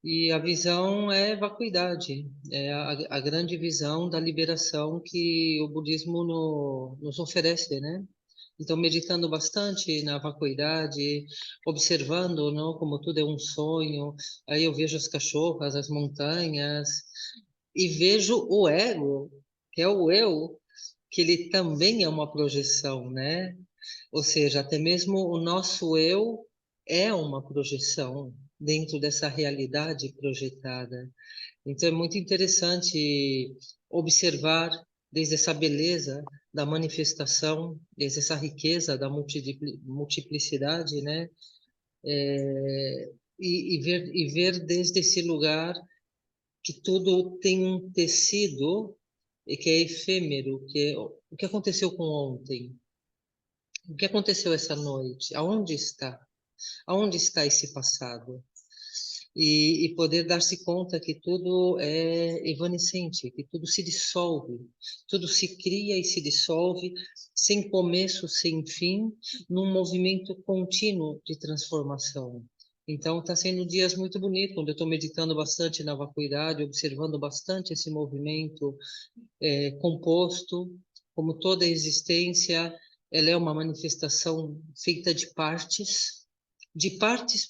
E a visão é vacuidade, é a grande visão da liberação que o budismo nos oferece, né? Então, meditando bastante na vacuidade, observando, não, como tudo é um sonho, aí eu vejo as cachorras, as montanhas, e vejo o ego, que é o eu, que ele também é uma projeção, né? Ou seja, até mesmo o nosso eu é uma projeção dentro dessa realidade projetada. Então é muito interessante observar desde essa beleza da manifestação, desde essa riqueza da multiplicidade, né? E ver desde esse lugar que tudo tem um tecido e que é efêmero, que é o que aconteceu com ontem, o que aconteceu essa noite, aonde está? Aonde está esse passado? E poder dar-se conta que tudo é evanescente, que tudo se dissolve, tudo se cria e se dissolve, sem começo, sem fim, num movimento contínuo de transformação. Então, está sendo dias muito bonitos, onde eu estou meditando bastante na vacuidade, observando bastante esse movimento composto, como toda a existência, ela é uma manifestação feita de partes,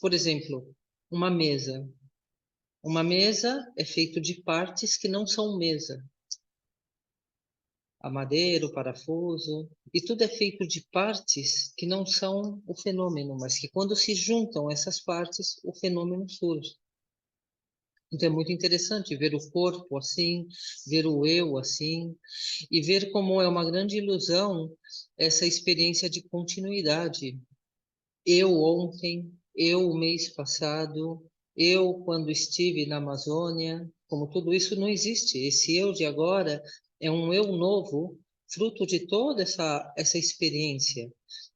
por exemplo, uma mesa. Uma mesa é feito de partes que não são mesa. A madeira, o parafuso, e tudo é feito de partes que não são o fenômeno, mas que quando se juntam essas partes, o fenômeno surge. Então é muito interessante ver o corpo assim, ver o eu assim, e ver como é uma grande ilusão essa experiência de continuidade. Eu ontem, eu o mês passado, eu quando estive na Amazônia, como tudo isso não existe. Esse eu de agora é um eu novo, fruto de toda essa experiência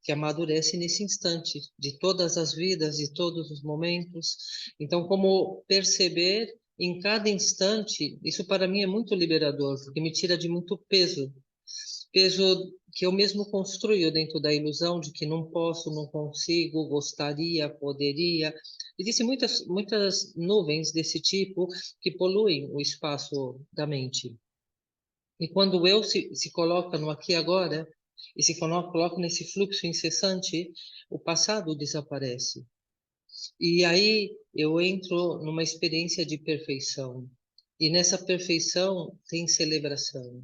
que amadurece nesse instante, de todas as vidas, de todos os momentos. Então, como perceber em cada instante, isso para mim é muito liberador, porque me tira de muito peso que eu mesmo construo dentro da ilusão de que não posso, não consigo, gostaria, poderia. Existem muitas nuvens desse tipo que poluem o espaço da mente. E quando o eu se coloca no aqui e agora, e se coloca nesse fluxo incessante, o passado desaparece. E aí eu entro numa experiência de perfeição. E nessa perfeição tem celebração.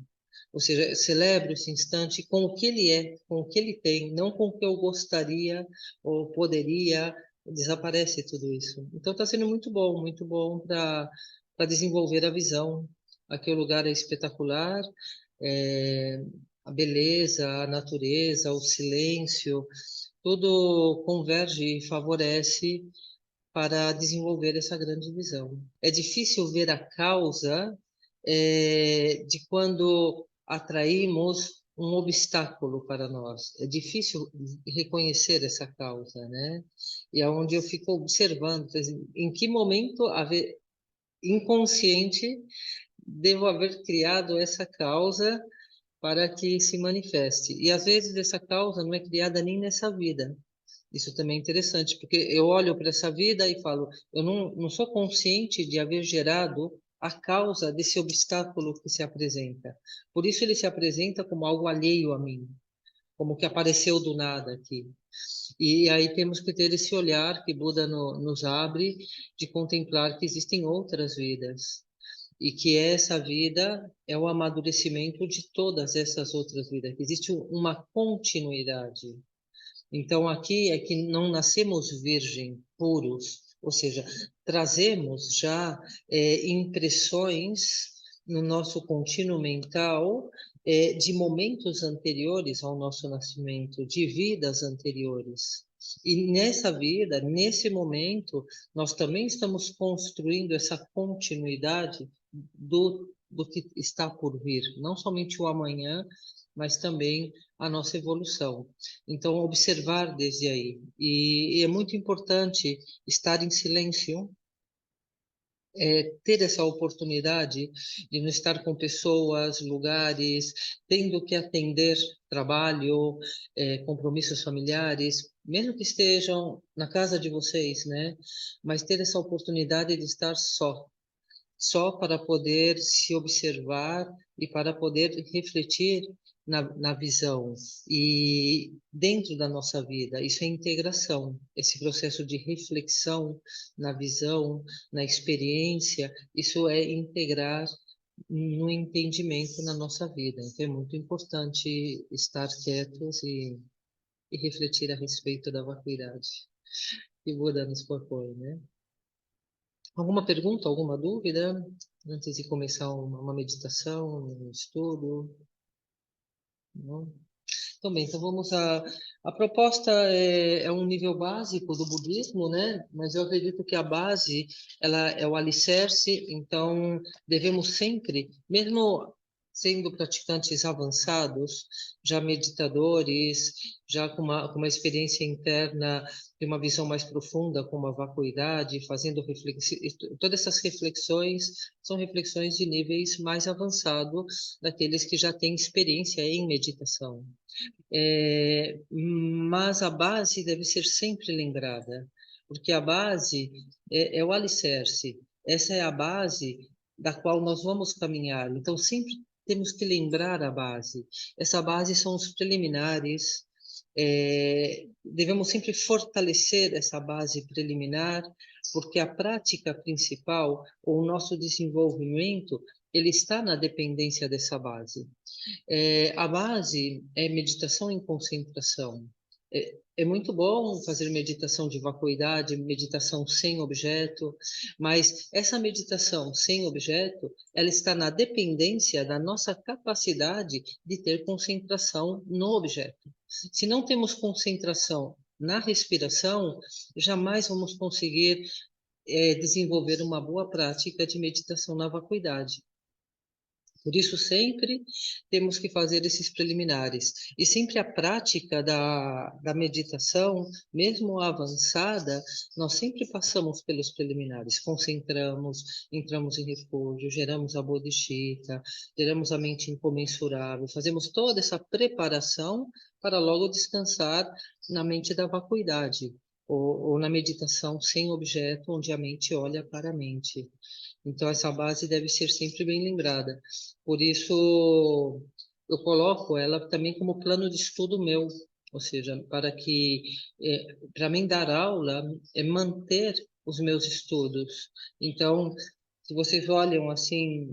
Ou seja, eu celebro esse instante com o que ele é, com o que ele tem, não com o que eu gostaria ou poderia. Desaparece tudo isso. Então está sendo muito bom para desenvolver a visão. Aqui o lugar é espetacular, é, a beleza, a natureza, o silêncio, tudo converge e favorece para desenvolver essa grande visão. É difícil ver a causa de quando atraímos um obstáculo para nós. É difícil reconhecer essa causa, né? E é onde eu fico observando, quer dizer, em que momento inconsciente devo haver criado essa causa para que se manifeste. E às vezes essa causa não é criada nem nessa vida. Isso também é interessante, porque eu olho para essa vida e falo, eu não sou consciente de haver gerado a causa desse obstáculo que se apresenta. Por isso ele se apresenta como algo alheio a mim, como que apareceu do nada aqui. E aí temos que ter esse olhar que Buda nos abre de contemplar que existem outras vidas. E que essa vida é o amadurecimento de todas essas outras vidas, que existe uma continuidade. Então, aqui é que não nascemos virgem, puros, ou seja, trazemos já impressões no nosso contínuo mental de momentos anteriores ao nosso nascimento, de vidas anteriores. E nessa vida, nesse momento, nós também estamos construindo essa continuidade do que está por vir, não somente o amanhã, mas também a nossa evolução. Então, observar desde aí. E é muito importante estar em silêncio, ter essa oportunidade de não estar com pessoas, lugares, tendo que atender trabalho, compromissos familiares, mesmo que estejam na casa de vocês, né? Mas ter essa oportunidade de estar só para poder se observar e para poder refletir na visão e dentro da nossa vida. Isso é integração, esse processo de reflexão na visão, na experiência, isso é integrar no entendimento na nossa vida. Então é muito importante estar quietos e refletir a respeito da vacuidade que o Buda nos propõe, né? Alguma pergunta, alguma dúvida antes de começar uma meditação, um estudo? Não? Então, bem, então vamos a proposta é um nível básico do budismo, né? Mas eu acredito que a base, ela é o alicerce, então devemos sempre, mesmo sendo praticantes avançados, já meditadores, já com uma experiência interna de uma visão mais profunda, como a vacuidade, fazendo todas essas reflexões são reflexões de níveis mais avançados daqueles que já têm experiência em meditação. Mas a base deve ser sempre lembrada, porque a base é o alicerce. Essa é a base da qual nós vamos caminhar. Então, sempre temos que lembrar a base. Essa base são os preliminares. Devemos sempre fortalecer essa base preliminar, porque a prática principal, ou o nosso desenvolvimento, ele está na dependência dessa base. A base é meditação em concentração. É muito bom fazer meditação de vacuidade, meditação sem objeto, mas essa meditação sem objeto, ela está na dependência da nossa capacidade de ter concentração no objeto. Se não temos concentração na respiração, jamais vamos conseguir desenvolver uma boa prática de meditação na vacuidade. Por isso, sempre temos que fazer esses preliminares. E sempre a prática da meditação, mesmo avançada, nós sempre passamos pelos preliminares. Concentramos, entramos em refúgio, geramos a bodhicitta, geramos a mente incomensurável, fazemos toda essa preparação para logo descansar na mente da vacuidade, ou na meditação sem objeto, onde a mente olha para a mente. Então, essa base deve ser sempre bem lembrada. Por isso, eu coloco ela também como plano de estudo meu, ou seja, para mim dar aula é manter os meus estudos. Então, se vocês olham assim,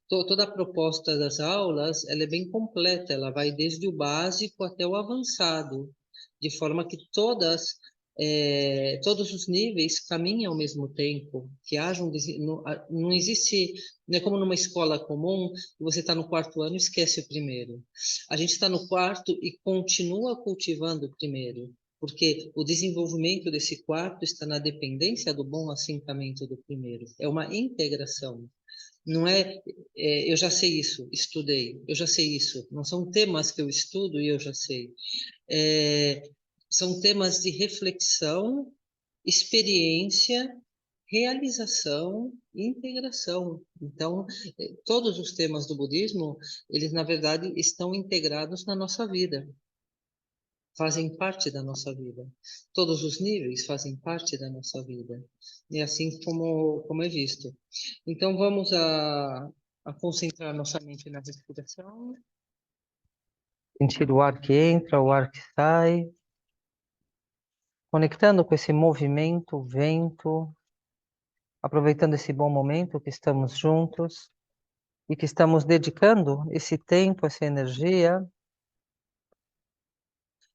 toda a proposta das aulas, ela é bem completa, ela vai desde o básico até o avançado, de forma que todos os níveis caminhem ao mesmo tempo, que haja não existe, não é como numa escola comum, você está no quarto ano e esquece o primeiro. A gente está no quarto e continua cultivando o primeiro, porque o desenvolvimento desse quarto está na dependência do bom assentamento do primeiro. É uma integração. Não eu já sei isso, estudei, eu já sei isso. Não são temas que eu estudo e eu já sei. É, são temas de reflexão, experiência, realização e integração. Então, todos os temas do budismo, eles na verdade estão integrados na nossa vida, fazem parte da nossa vida. Todos os níveis fazem parte da nossa vida. E assim como é visto. Então, vamos a concentrar nossa mente na respiração. Sentir o ar que entra, o ar que sai. Conectando com esse movimento, vento, aproveitando esse bom momento que estamos juntos e que estamos dedicando esse tempo, essa energia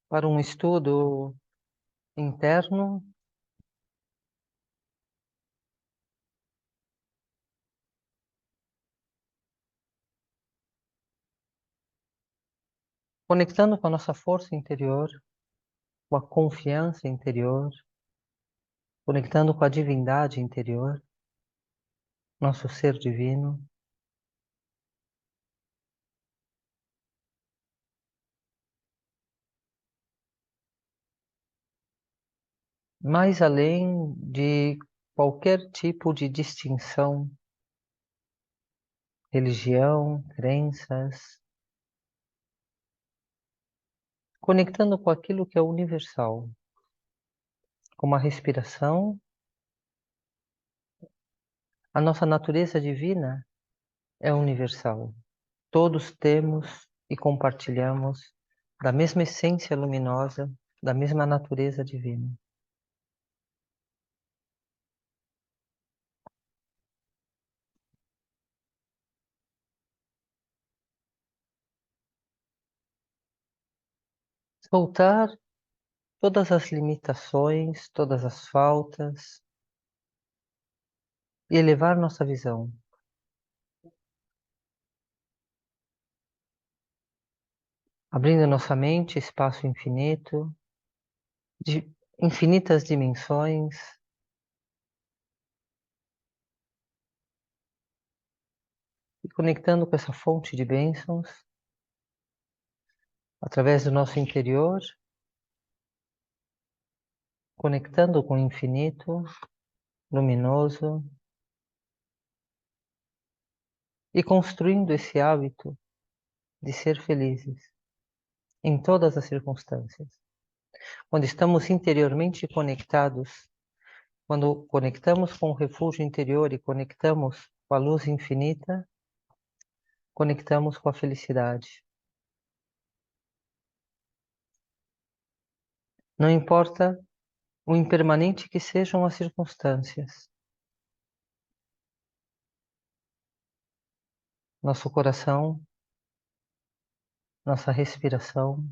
para um estudo interno, conectando com a nossa força interior, com a confiança interior, conectando com a divindade interior, nosso ser divino. Mais além de qualquer tipo de distinção, religião, crenças, conectando com aquilo que é universal, como a respiração, a nossa natureza divina é universal. Todos temos e compartilhamos da mesma essência luminosa, da mesma natureza divina. Soltar todas as limitações, todas as faltas e elevar nossa visão. Abrindo nossa mente, espaço infinito, de infinitas dimensões, e conectando com essa fonte de bênçãos, através do nosso interior, conectando com o infinito, luminoso, e construindo esse hábito de ser felizes em todas as circunstâncias. Quando estamos interiormente conectados, quando conectamos com o refúgio interior e conectamos com a luz infinita, conectamos com a felicidade. Não importa o impermanente que sejam as circunstâncias, nosso coração, nossa respiração,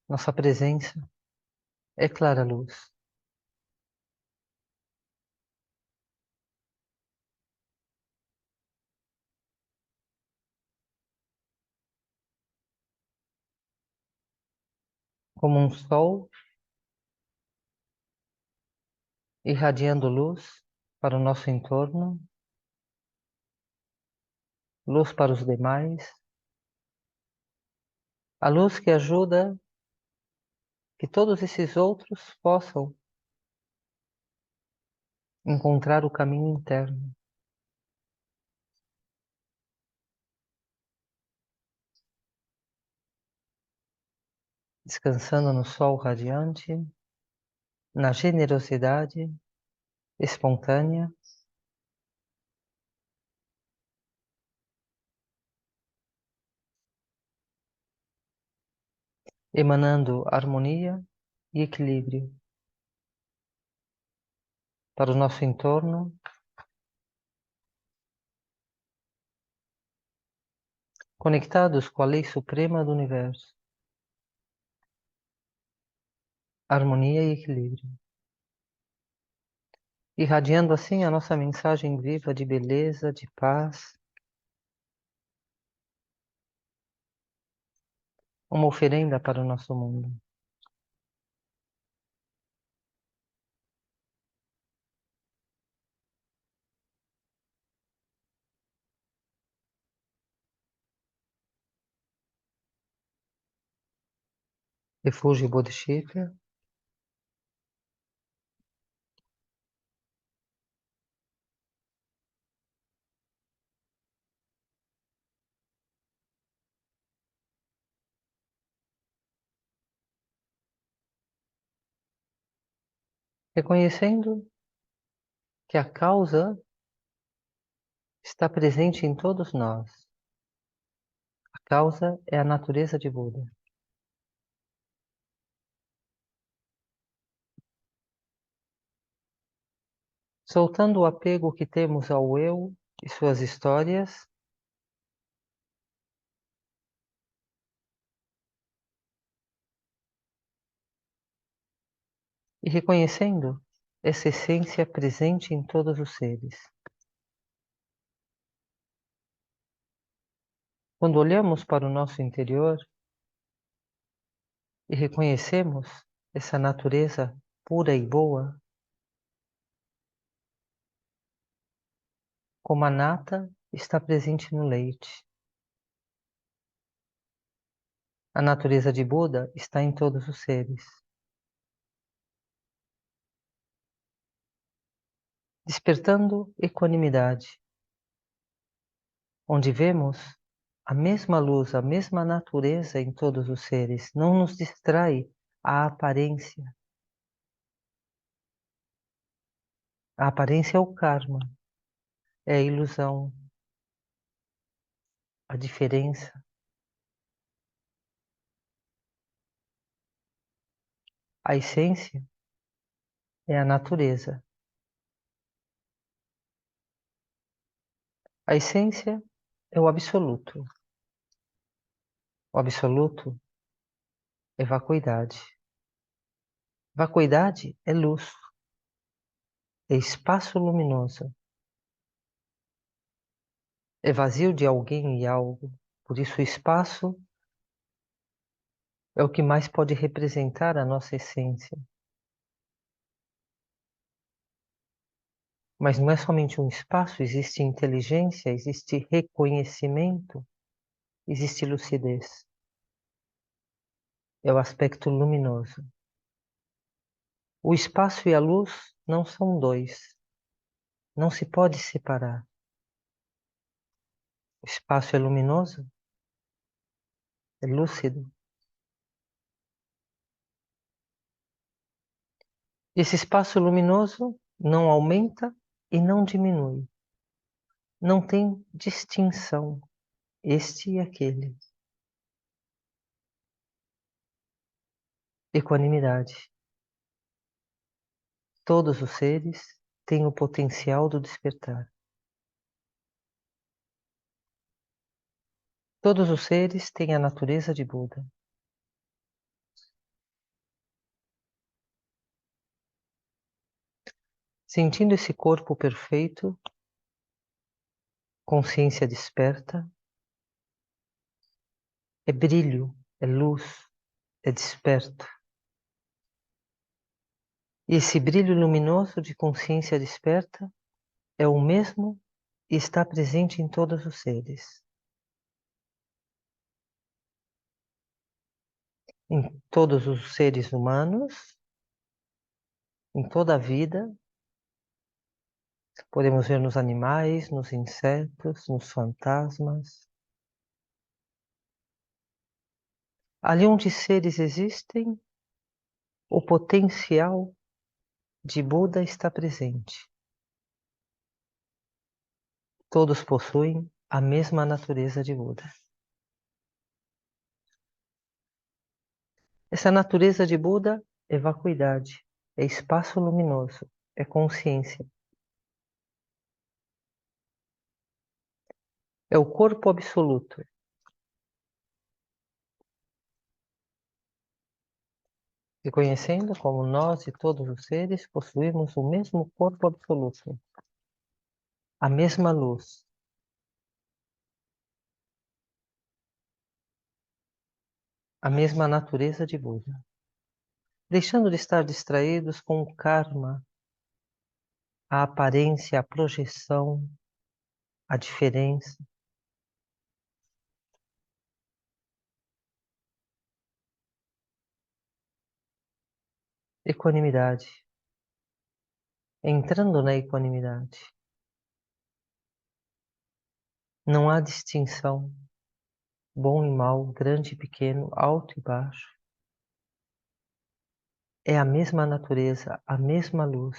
nossa presença é clara luz. Como um sol irradiando luz para o nosso entorno, luz para os demais, a luz que ajuda que todos esses outros possam encontrar o caminho interno. Descansando no sol radiante, na generosidade espontânea, emanando harmonia e equilíbrio para o nosso entorno, conectados com a lei suprema do universo, harmonia e equilíbrio, irradiando assim a nossa mensagem viva de beleza, de paz, uma oferenda para o nosso mundo. Refúgio Bodhisattva, reconhecendo que a causa está presente em todos nós. A causa é a natureza de Buda. Soltando o apego que temos ao eu e suas histórias, e reconhecendo essa essência presente em todos os seres. Quando olhamos para o nosso interior e reconhecemos essa natureza pura e boa, como a nata está presente no leite. A natureza de Buda está em todos os seres. Despertando equanimidade, onde vemos a mesma luz, a mesma natureza em todos os seres. Não nos distrai a aparência. A aparência é o karma, é a ilusão, a diferença. A essência é a natureza. A essência é o absoluto. O absoluto é vacuidade. Vacuidade é luz, é espaço luminoso. É vazio de alguém e algo. Por isso, o espaço é o que mais pode representar a nossa essência. Mas não é somente um espaço, existe inteligência, existe reconhecimento, existe lucidez. É o aspecto luminoso. O espaço e a luz não são dois. Não se pode separar. O espaço é luminoso, é lúcido. Esse espaço luminoso não aumenta e não diminui. Não tem distinção, este e aquele. Equanimidade. Todos os seres têm o potencial do despertar. Todos os seres têm a natureza de Buda. Sentindo esse corpo perfeito, consciência desperta, é brilho, é luz, é desperto. E esse brilho luminoso de consciência desperta é o mesmo e está presente em todos os seres. Em todos os seres humanos, em toda a vida, podemos ver nos animais, nos insetos, nos fantasmas. Ali onde seres existem, o potencial de Buda está presente. Todos possuem a mesma natureza de Buda. Essa natureza de Buda é vacuidade, é espaço luminoso, é consciência. É o corpo absoluto. Reconhecendo como nós e todos os seres possuímos o mesmo corpo absoluto, a mesma luz, a mesma natureza de Buda. Deixando de estar distraídos com o karma, a aparência, a projeção, a diferença. Equanimidade. Entrando na equanimidade, não há distinção, bom e mal, grande e pequeno, alto e baixo. É a mesma natureza, a mesma luz.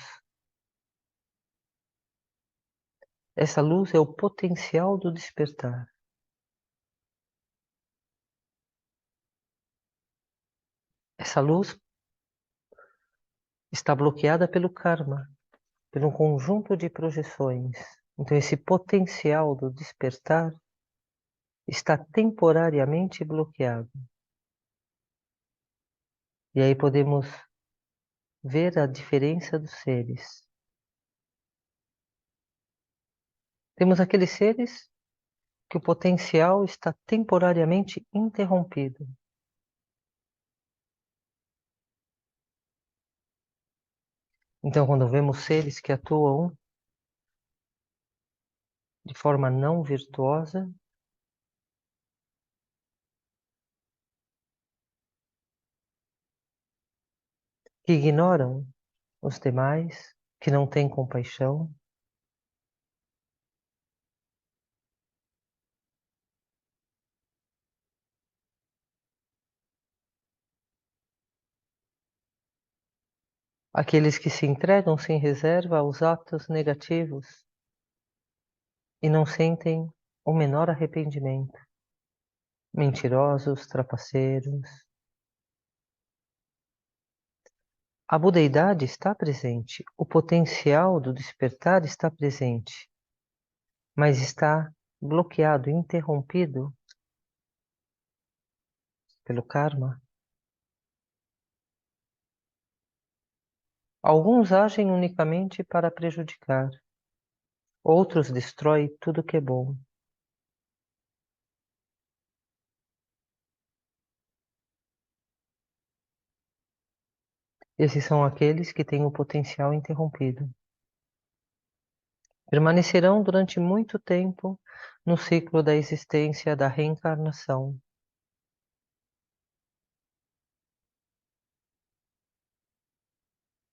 Essa luz é o potencial do despertar. Essa luz está bloqueada pelo karma, pelo conjunto de projeções. Então, esse potencial do despertar está temporariamente bloqueado. E aí podemos ver a diferença dos seres. Temos aqueles seres que o potencial está temporariamente interrompido. Então, quando vemos seres que atuam de forma não virtuosa, que ignoram os demais, que não têm compaixão, aqueles que se entregam sem reserva aos atos negativos e não sentem o menor arrependimento. Mentirosos, trapaceiros. A budeidade está presente, o potencial do despertar está presente, mas está bloqueado, interrompido pelo karma. Alguns agem unicamente para prejudicar, outros destroem tudo que é bom. Esses são aqueles que têm o potencial interrompido. Permanecerão durante muito tempo no ciclo da existência da reencarnação.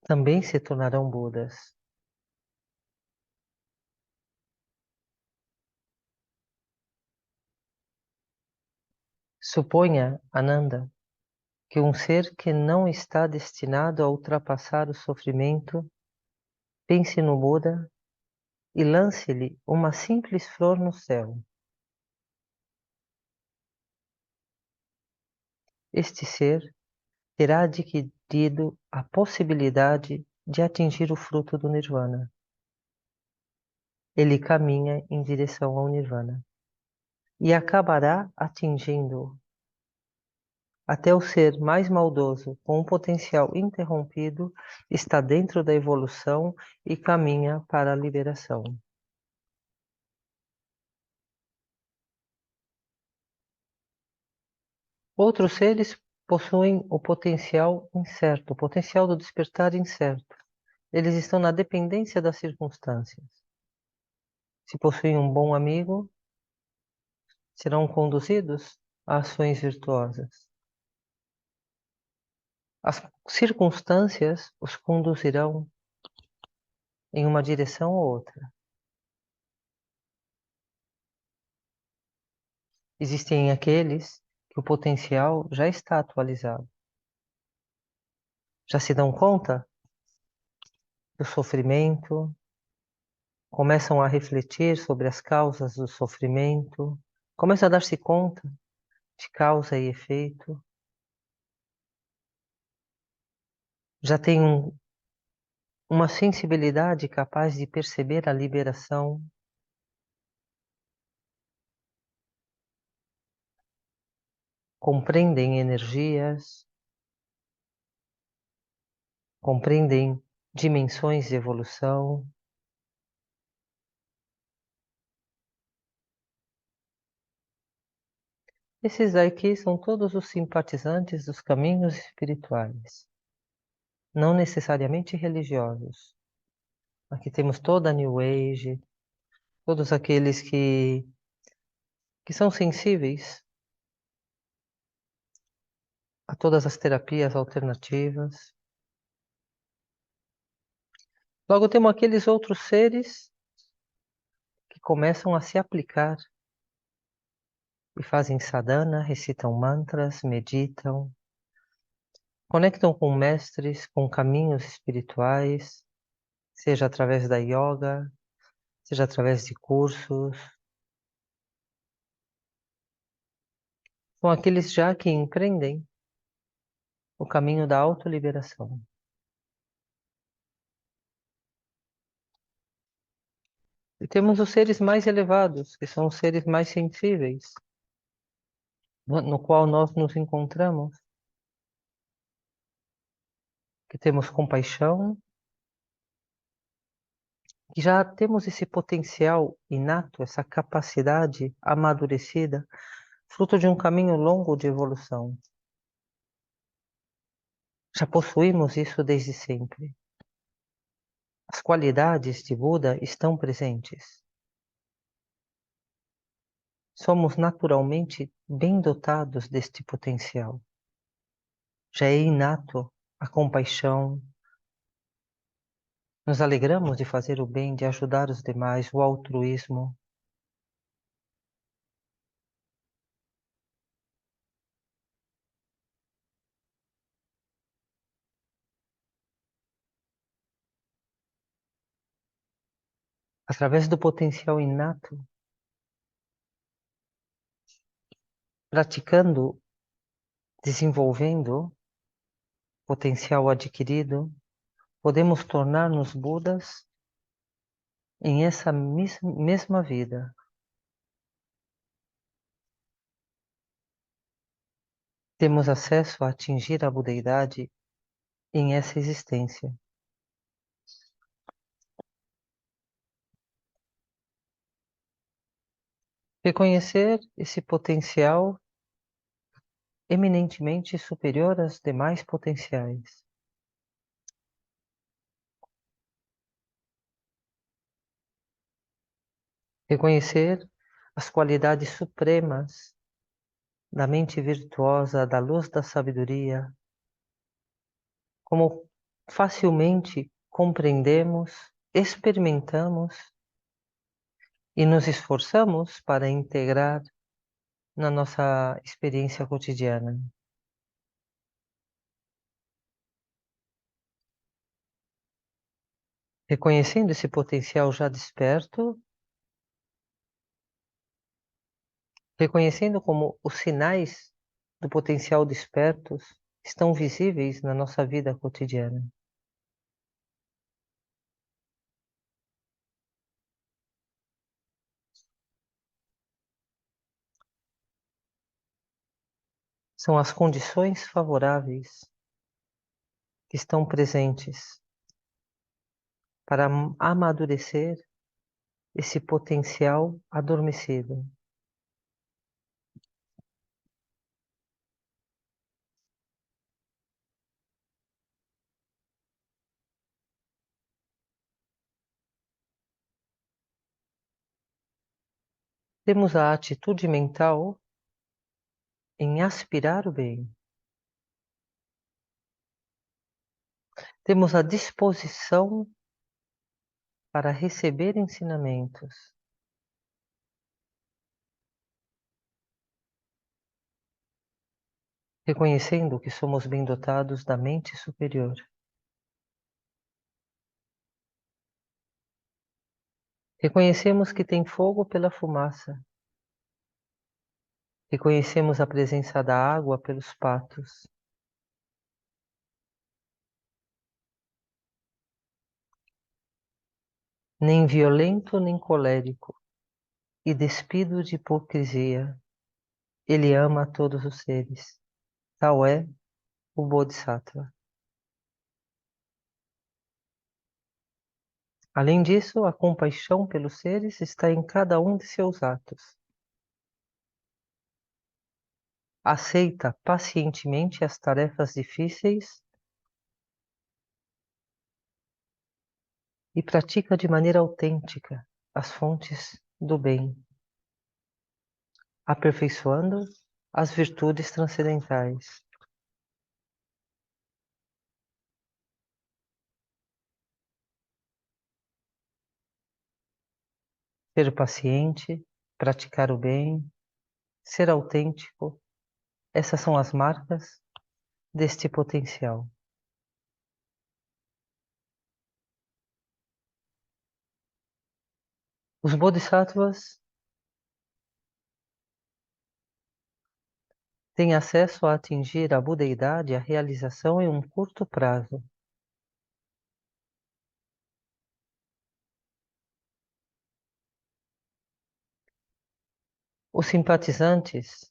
Também se tornarão Budas. Suponha, Ananda, que um ser que não está destinado a ultrapassar o sofrimento pense no Buda e lance-lhe uma simples flor no céu. Este ser terá adquirido a possibilidade de atingir o fruto do Nirvana. Ele caminha em direção ao Nirvana e acabará atingindo até o ser mais maldoso, com um potencial interrompido, está dentro da evolução e caminha para a liberação. Outros seres possuem o potencial incerto, o potencial do despertar incerto. Eles estão na dependência das circunstâncias. Se possuem um bom amigo, serão conduzidos a ações virtuosas. As circunstâncias os conduzirão em uma direção ou outra. Existem aqueles que o potencial já está atualizado. Já se dão conta do sofrimento, começam a refletir sobre as causas do sofrimento, começam a dar-se conta de causa e efeito. Já têm uma sensibilidade capaz de perceber a liberação. Compreendem energias, compreendem dimensões de evolução. Esses aqui são todos os simpatizantes dos caminhos espirituais, não necessariamente religiosos. Aqui temos toda a New Age, todos aqueles que são sensíveis a todas as terapias alternativas. Logo temos aqueles outros seres que começam a se aplicar e fazem sadhana, recitam mantras, meditam, conectam com mestres, com caminhos espirituais, seja através da yoga, seja através de cursos. São aqueles já que empreendem o caminho da autoliberação. E temos os seres mais elevados, que são os seres mais sensíveis, no qual nós nos encontramos, que temos compaixão, que já temos esse potencial inato, essa capacidade amadurecida, fruto de um caminho longo de evolução. Já possuímos isso desde sempre. As qualidades de Buda estão presentes. Somos naturalmente bem dotados deste potencial. Já é inato a compaixão. Nos alegramos de fazer o bem, de ajudar os demais, o altruísmo. através do potencial inato, praticando, desenvolvendo potencial adquirido, podemos tornar-nos Budas em essa mesma vida. Temos acesso a atingir a budeidade em essa existência. Reconhecer esse potencial eminentemente superior aos demais potenciais. Reconhecer as qualidades supremas da mente virtuosa, da luz da sabedoria, como facilmente compreendemos, experimentamos e nos esforçamos para integrar na nossa experiência cotidiana. Reconhecendo esse potencial já desperto, reconhecendo como os sinais do potencial despertos estão visíveis na nossa vida cotidiana. São as condições favoráveis que estão presentes para amadurecer esse potencial adormecido. Temos a atitude mental em aspirar o bem. Temos a disposição para receber ensinamentos. Reconhecendo que somos bem dotados da mente superior. Reconhecemos que tem fogo pela fumaça. Reconhecemos a presença da água pelos patos. Nem violento nem colérico, e despido de hipocrisia, ele ama a todos os seres. Tal é o Bodhisattva. Além disso, a compaixão pelos seres está em cada um de seus atos. Aceita pacientemente as tarefas difíceis e pratica de maneira autêntica as fontes do bem, aperfeiçoando as virtudes transcendentais. Ser paciente, praticar o bem, ser autêntico, essas são as marcas deste potencial. Os Bodhisattvas têm acesso a atingir a budeidade, a realização em um curto prazo. Os simpatizantes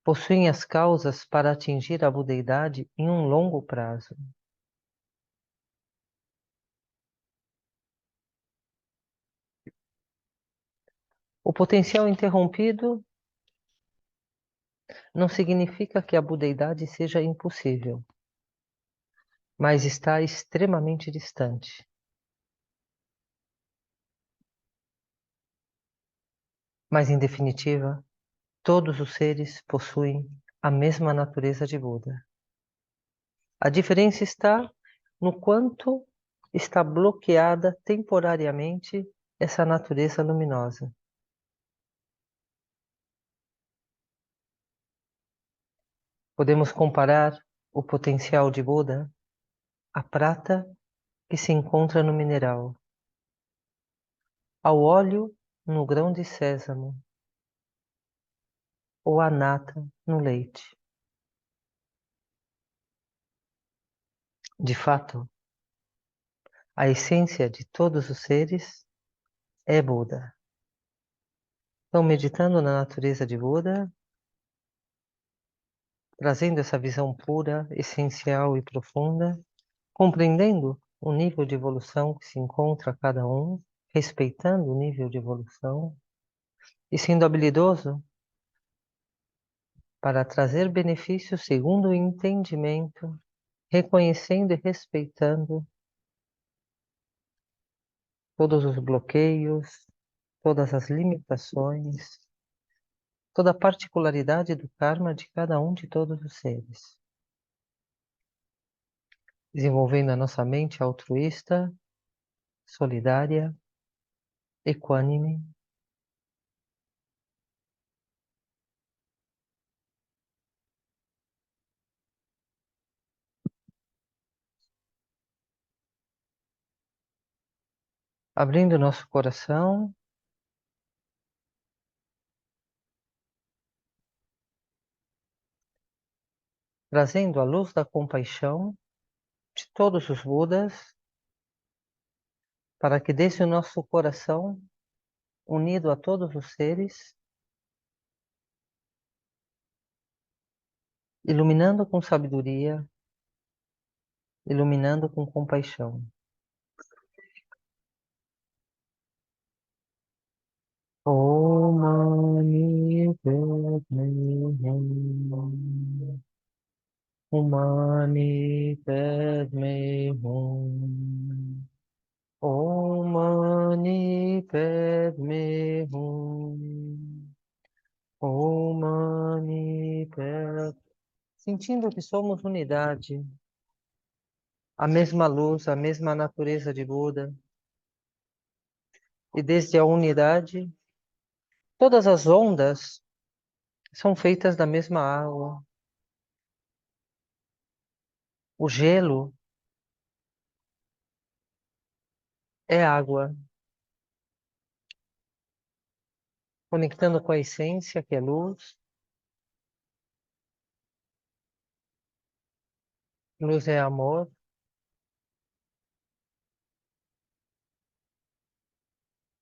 possuem as causas para atingir a budeidade em um longo prazo. O potencial interrompido não significa que a budeidade seja impossível, mas está extremamente distante. Mas, em definitiva, todos os seres possuem a mesma natureza de Buda. A diferença está no quanto está bloqueada temporariamente essa natureza luminosa. Podemos comparar o potencial de Buda à prata que se encontra no mineral, ao óleo no grão de sésamo, ou à nata no leite. De fato, a essência de todos os seres é Buda. Então, meditando na natureza de Buda, trazendo essa visão pura, essencial e profunda, compreendendo o nível de evolução que se encontra cada um, respeitando o nível de evolução e sendo habilidoso para trazer benefícios segundo o entendimento, reconhecendo e respeitando todos os bloqueios, todas as limitações, toda a particularidade do karma de cada um de todos os seres. Desenvolvendo a nossa mente altruísta, solidária, equânime, abrindo nosso coração, trazendo a luz da compaixão de todos os Budas, para que desse o nosso coração, unido a todos os seres, iluminando com sabedoria, iluminando com compaixão. Om Mani Padme Hum. Om Mani Padme Hum. Om Mani Padme Hum. Om Mani Padme. Sentindo que somos unidade, a mesma luz, a mesma natureza de Buda, e desde a unidade, todas as ondas são feitas da mesma água. O gelo é água, conectando com a essência, que é luz. Luz é amor,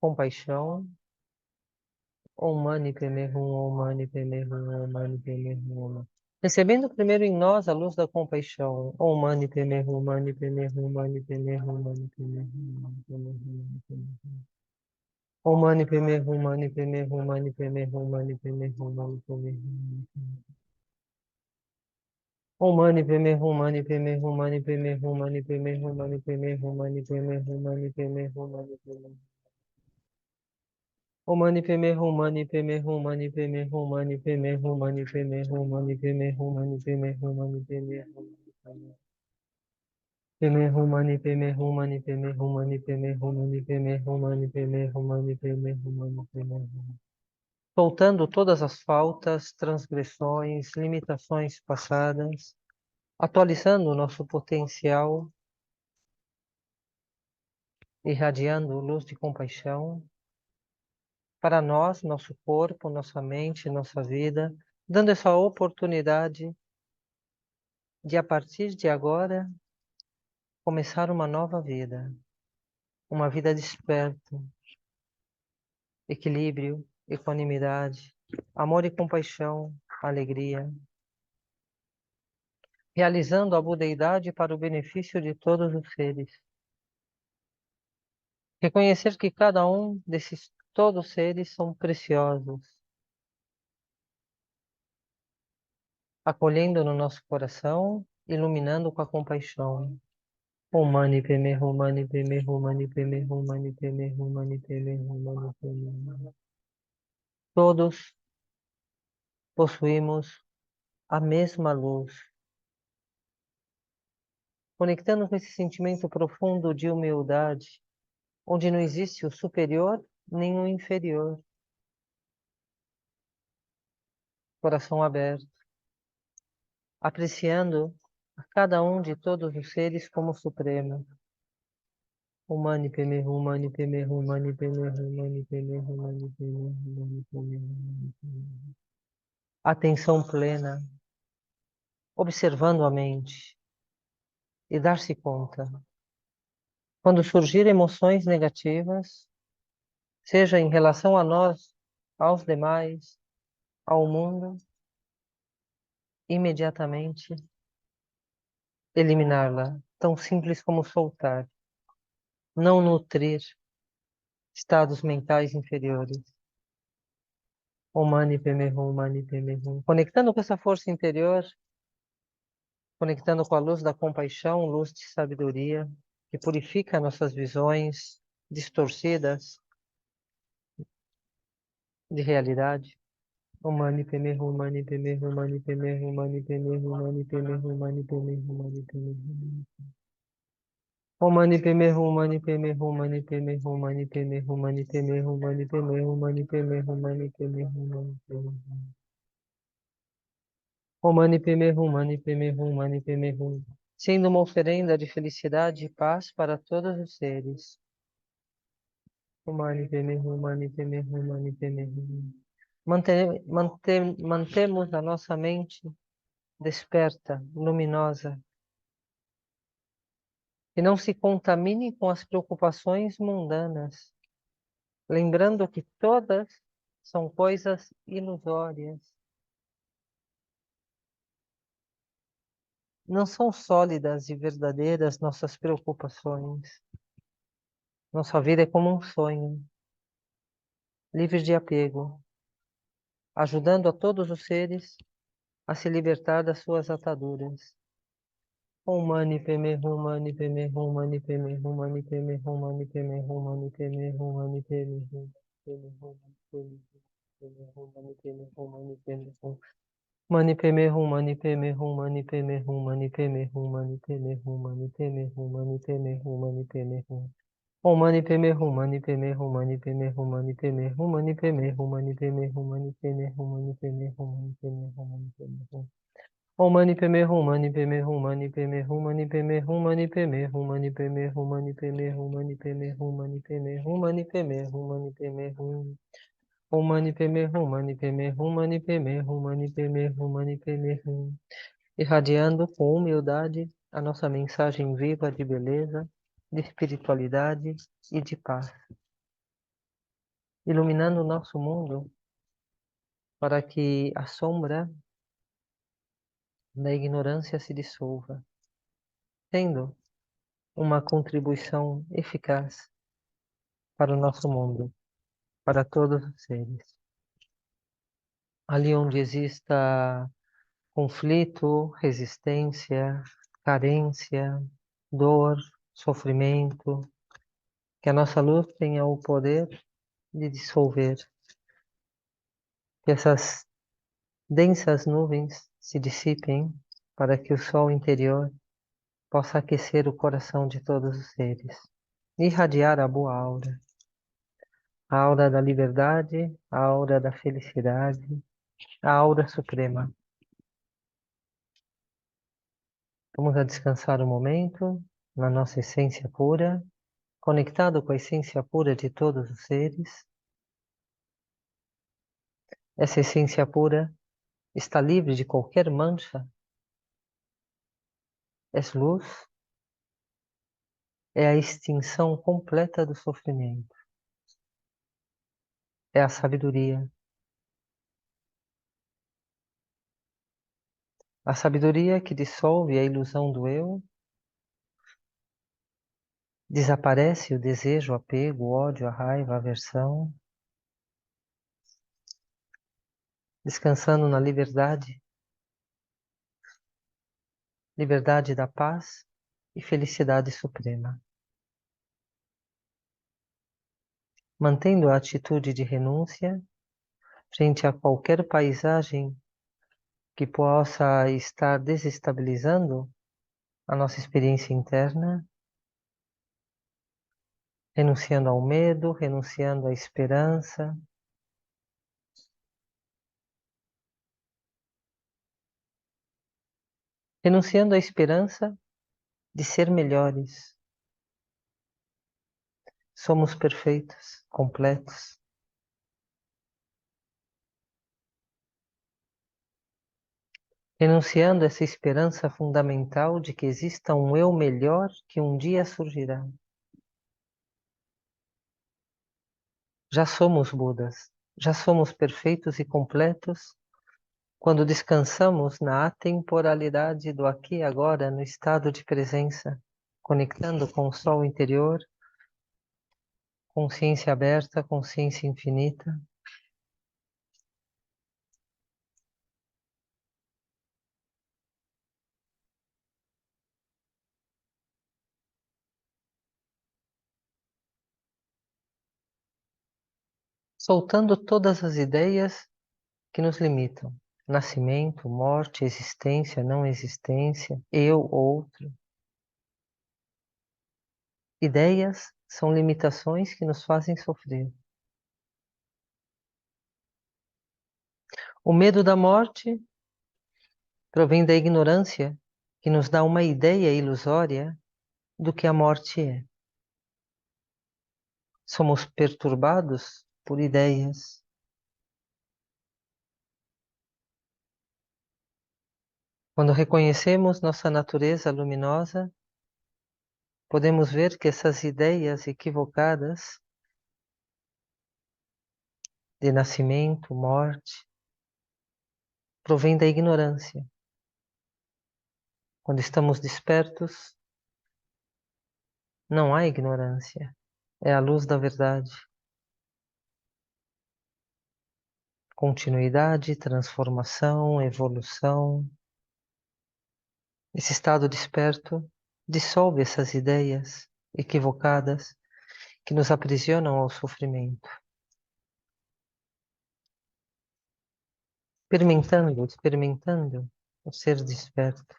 compaixão. Om Mani Padme Hum, Om Mani Padme Hum, Om Mani Padme Hum. Recebendo primeiro em nós a luz da compaixão. Om Mani Padme Hum, Mani Padme Hum, Mani Padme Hum, Mani Padme Hum, Mani Padme Hum, Mani Padme Hum. Om Mani Padme Hum, Mani Padme Hum, Mani Padme Hum, Mani Padme Hum, Mani Padme Hum. Om Mani Padme Hum, Mani Padme Hum, Mani Padme Hum, Mani Padme Hum, Mani Padme Hum, Mani Padme Hum, Mani Padme Hum, Mani Padme Hum. Om Mani Padme Hum, Mani Padme Hum, Mani Padme Hum, Mani Padme Hum, Mani Padme Hum, Mani Padme Hum, Mani Padme Hum, Mani Padme Hum. Padme Hum, Mani Padme Hum, Mani Padme Hum, Mani Padme Hum, Mani Padme Hum, Mani Padme Hum, Mani Padme Hum, Mani Padme Hum. Soltando todas as faltas, transgressões, limitações passadas, atualizando o nosso potencial, irradiando luz de compaixão para nós, nosso corpo, nossa mente, nossa vida, dando essa oportunidade de, a partir de agora, começar uma vida desperta, equilíbrio, equanimidade, amor e compaixão, alegria, realizando a budeidade para o benefício de todos os seres. Reconhecer que cada um desses todos seres são preciosos, acolhendo no nosso coração, iluminando com a compaixão. Om Mani Padme Hum, Mani Padme Hum, Mani Padme Hum, Mani Padme Hum, Mani Padme Hum, Mani Padme Hum. Todos possuímos a mesma luz, conectando com esse sentimento profundo de humildade, onde não existe o superior nem o inferior. Coração aberto, apreciando a cada um de todos os seres como supremo, Om Mani Padme Hum, Mani Padme Hum, Mani Padme Hum, Mani Padme Hum, Mani Padme Hum, Mani Padme Hum, Mani Padme Hum. Atenção plena, observando a mente e dar-se conta. Quando surgir emoções negativas, seja em relação a nós, aos demais, ao mundo, imediatamente eliminá-la, tão simples como soltar, não nutrir estados mentais inferiores. Om Mani Padme Hum, Mani Padme Hum. Conectando com essa força interior, conectando com a luz da compaixão, luz de sabedoria, que purifica nossas visões distorcidas de realidade. Om Mani Padme Hum, Mani Padme Hum, Mani Padme Hum, Mani Padme Hum, Mani Padme Hum, Mani Padme Hum, Mani Padme Hum. Om Mani Padme Hum, Mani Padme Hum, Mani Padme Hum, Mani Padme Hum, Mani Padme Hum, Mani Padme Hum, Mani Padme Hum, Mani Padme Hum, Mani Padme Hum. Om Mani Padme Hum, Mani Padme Hum, Mani Padme Hum. Sendo uma oferenda de felicidade e paz para todos os seres. Om Mani Padme Hum, Mani Padme Hum, Mani Padme Hum. Mantemos a nossa mente desperta, luminosa, e não se contamine com as preocupações mundanas, lembrando que todas são coisas ilusórias. Não são sólidas e verdadeiras nossas preocupações. Nossa vida é como um sonho, livre de apego, ajudando a todos os seres a se libertar das suas ataduras. Om Mani Padme Hum, Mani Padme Hum, Mani Padme Hum, Mani Padme Hum, Mani Padme Hum, Mani Padme Hum, Mani Padme Hum, Mani Padme Hum, Mani Padme Hum. Mani Padme Hum, Mani Padme Hum, Mani Padme Hum, Mani Padme Hum, Mani Padme Hum, Mani Padme Hum, Mani Padme Hum, Mani Padme Hum. Om Mani Padme Hum, Mani Padme Hum, Mani Padme Hum, Mani Padme Hum, Mani Padme Hum, Mani Padme Hum, Mani Padme Hum, Mani Padme Hum, Mani Padme Hum, Mani Padme Hum. Om Mani Padme Hum, Mani Padme Hum, Mani Padme Hum, Mani Padme Hum, Mani Padme Hum, Mani Padme Hum, Mani Padme Hum, Mani Padme Hum, Mani Padme Hum, Mani Padme Hum, Mani Padme Hum. Om Mani Padme Hum, Mani Padme Hum, Mani Padme Hum, Mani Padme Hum, Mani Padme Hum. Irradiando com humildade a nossa mensagem viva de beleza, de espiritualidade e de paz, iluminando o nosso mundo para que a sombra da ignorância se dissolva, sendo uma contribuição eficaz para o nosso mundo, para todos os seres. Ali onde exista conflito, resistência, carência, dor, sofrimento, que a nossa luz tenha o poder de dissolver, que essas densas nuvens se dissipem para que o sol interior possa aquecer o coração de todos os seres, irradiar a boa aura, a aura da liberdade, a aura da felicidade, a aura suprema. Vamos a descansar um momento na nossa essência pura, conectado com a essência pura de todos os seres. Essa essência pura está livre de qualquer mancha. É luz, é a extinção completa do sofrimento. É a sabedoria. A sabedoria que dissolve a ilusão do eu, desaparece o desejo, o apego, o ódio, a raiva, a aversão, descansando na liberdade, liberdade da paz e felicidade suprema. Mantendo a atitude de renúncia frente a qualquer paisagem que possa estar desestabilizando a nossa experiência interna, renunciando ao medo, renunciando à esperança, renunciando à esperança de ser melhores, Somos perfeitos, completos. Renunciando essa esperança fundamental de que exista um eu melhor que um dia surgirá. Já somos Budas, já somos perfeitos e completos quando descansamos na atemporalidade do aqui e agora, no estado de presença, conectando com o sol interior, consciência aberta, consciência infinita. Soltando todas as ideias que nos limitam. Nascimento, morte, existência, não existência, eu, outro. Ideias são limitações que nos fazem sofrer. O medo da morte provém da ignorância que nos dá uma ideia ilusória do que a morte é. Somos perturbados por ideias. Quando reconhecemos nossa natureza luminosa, podemos ver que essas ideias equivocadas de nascimento, morte, provém da ignorância. Quando estamos despertos, não há ignorância. É a luz da verdade. Continuidade, transformação, evolução. Esse estado desperto dissolve essas ideias equivocadas que nos aprisionam ao sofrimento. Experimentando o ser desperto.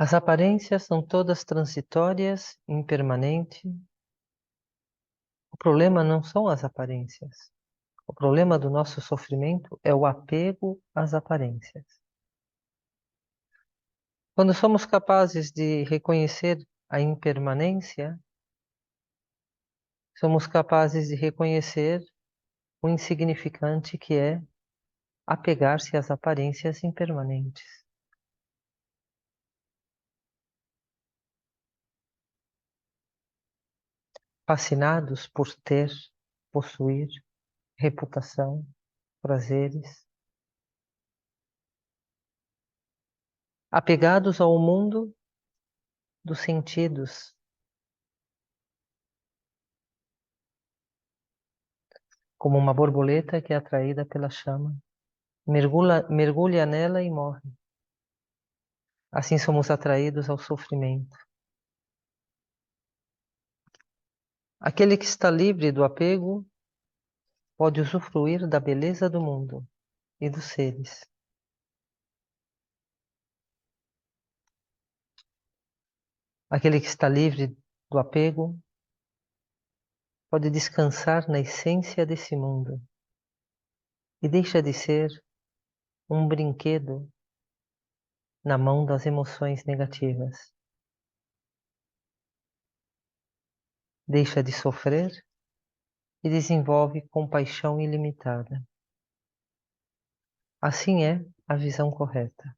As aparências são todas transitórias, impermanentes. O problema não são as aparências. O problema do nosso sofrimento é o apego às aparências. Quando somos capazes de reconhecer a impermanência, somos capazes de reconhecer o insignificante que é apegar-se às aparências impermanentes. Fascinados por ter, possuir, reputação, prazeres. Apegados ao mundo dos sentidos. Como uma borboleta que é atraída pela chama. Mergulha nela e morre. Assim somos atraídos ao sofrimento. Aquele que está livre do apego pode usufruir da beleza do mundo e dos seres. Aquele que está livre do apego pode descansar na essência desse mundo e deixa de ser um brinquedo na mão das emoções negativas. Deixa de sofrer e desenvolve compaixão ilimitada. Assim é a visão correta.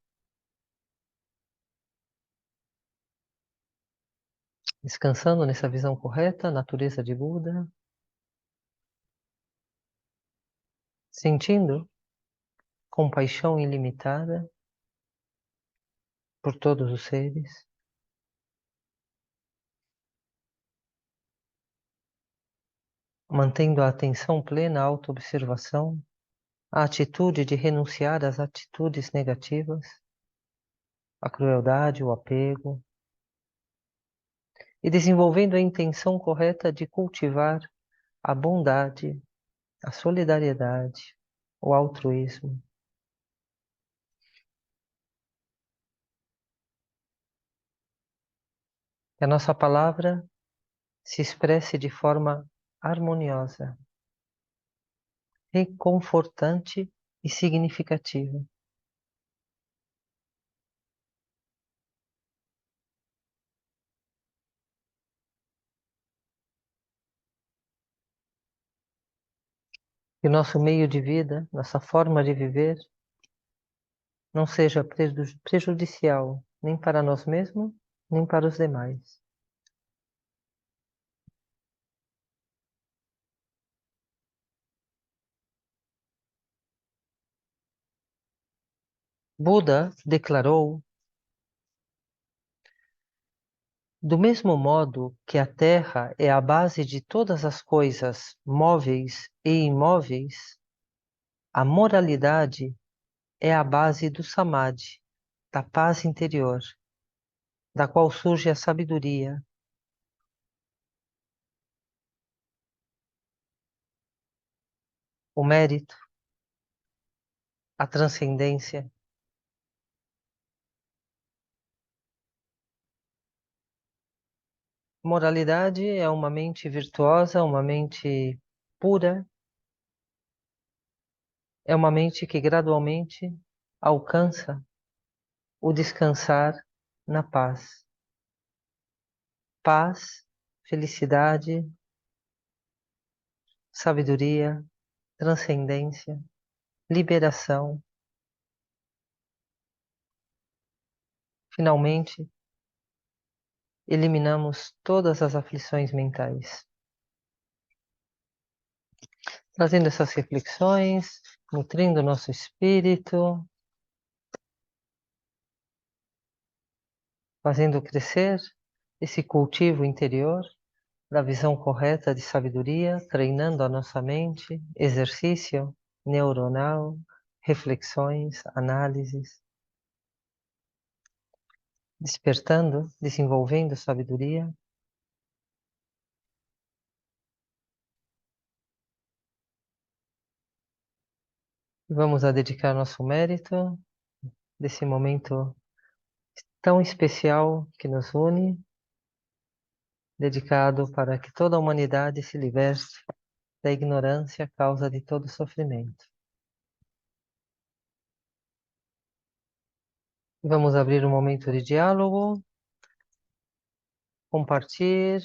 Descansando nessa visão correta, natureza de Buda, sentindo compaixão ilimitada por todos os seres, mantendo a atenção plena à autoobservação, a atitude de renunciar às atitudes negativas, a crueldade, o apego, e desenvolvendo a intenção correta de cultivar a bondade, a solidariedade, o altruísmo. Que a nossa palavra se expresse de forma harmoniosa, reconfortante e significativa. Que o nosso meio de vida, nossa forma de viver, não seja prejudicial nem para nós mesmos, nem para os demais. Buda declarou: do mesmo modo que a terra é a base de todas as coisas móveis e imóveis, a moralidade é a base do samadhi, da paz interior, da qual surge a sabedoria, o mérito, a transcendência. Moralidade é uma mente virtuosa, uma mente pura, é uma mente que gradualmente alcança o descansar na paz. Paz, felicidade, sabedoria, transcendência, liberação. Finalmente, eliminamos todas as aflições mentais. Trazendo essas reflexões, nutrindo nosso espírito, fazendo crescer esse cultivo interior da visão correta de sabedoria, treinando a nossa mente, exercício neuronal, reflexões, análises, despertando, desenvolvendo sabedoria. Vamos a dedicar nosso mérito desse momento tão especial que nos une, dedicado para que toda a humanidade se liberte da ignorância, causa de todo sofrimento. Vamos abrir um momento de diálogo, compartilhar